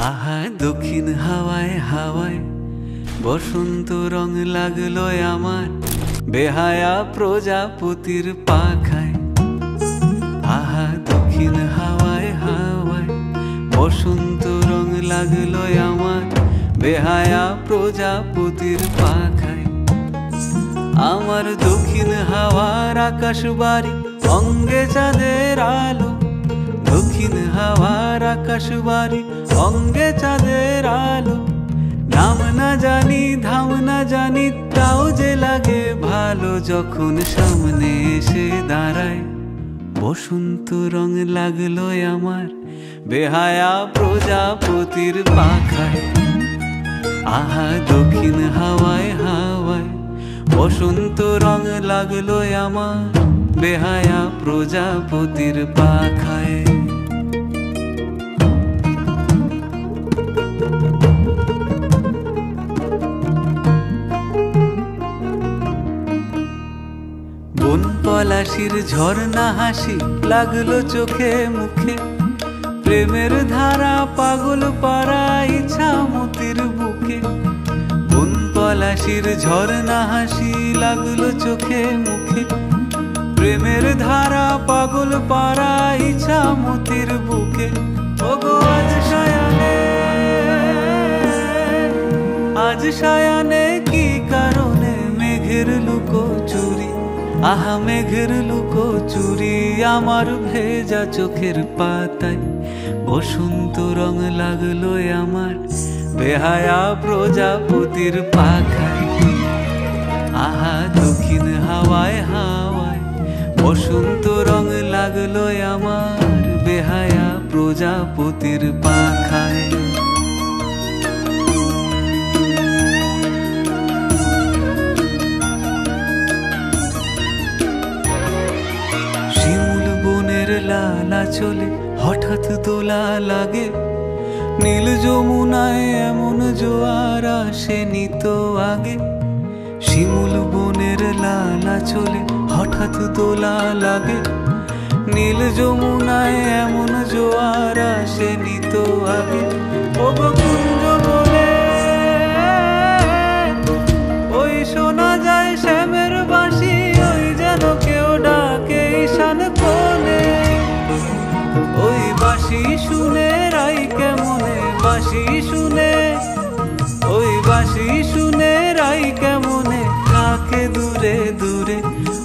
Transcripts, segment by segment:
আহা দক্ষিণ হাওয়ায় হাওয়ায় বসন্ত রং লাগলো আমার বেহায়া প্রজাপতির পাখায়। আহা দক্ষিণ হাওয়ায় হাওয়ায় বসন্ত রং লাগলো আমার বেহায়া প্রজাপতির পাখায়। আমার দক্ষিণ হাওয়ার আকাশ বাড়ি অঙ্গে চাঁদের আলো, দক্ষিণ হাওয়ার আকাশ বাড়ি অঙ্গে চাঁদের আলো। নাম না জানি ধাম না জানি তাও যে লাগে ভালো যখন সামনে এসে দাঁড়ায়। বসন্ত রং লাগলো আমার বেহায়া প্রজাপতির পাখায়। আহা দক্ষিণ হাওয়ায় হাওয়ায় বসন্ত রং লাগলো আমার বেহায়া প্রজাপতির পাখায়। বন পলাশির ঝর্ণা হাসি লাগলো চোখে মুখে, প্রেমের ধারা পাগল পাড়া ইছামতির বুকে। বন পলাশির ঝর্ণা হাসি লাগলো চোখে মুখে, প্রেমের ধারা পাগল পাড়া ইছামতির বুকে। ওগো আজ সায়ানে, আজ সায়ানে কি কারণে মেঘের লুকো চুরি, আহা মেঘের লুকো চুরি আমার ভেজা চোখের পাতায়। বসন্ত রং লাগলো আমার বেহায়া প্রজাপতির পাখায়। আহা দক্ষিণ হাওয়ায় হাওয়ায় বসন্ত রং লাগলো আমার বেহায়া প্রজাপতির পাখায়। শিমুল বনের লালা চলে হঠাৎ দোলা লাগে, নীল যমুনায় এমন জোয়ার আসেনি তো আগে। শিমুল বনের লালা চলে হঠাৎ দোলা লাগে, নীল যমুনায় এমন জোয়ার আসেনি তো আগে। ওগো কুঞ্জ বলে ওই শোনা যায় শ্যামের বাঁশি, ওই যেন কেউ ডাকে ঈশান কোণে। ওই বাঁশি শুনে রাই কেমনে, বাঁশি শুনে, ওই বাঁশি শুনে রাই কেমনে থাকে দূরে দূরে,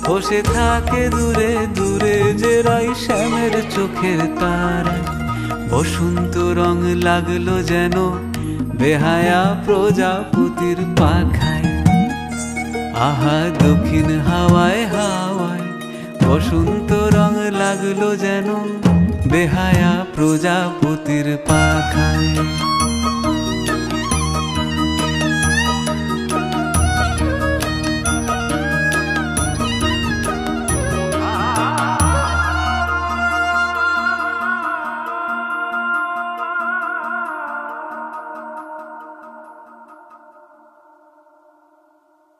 বসে থাকে দূরে দূরে যে রাই শ্যামের চোখের তারায়। বসন্ত রং লাগলো যেন বেহায়া প্রজাপতির পাখায়। আহা দক্ষিণ হাওয়ায় হাওয়ায় বসন্ত রং লাগলো যেন বেহায়া প্রজাপতির পাখায়।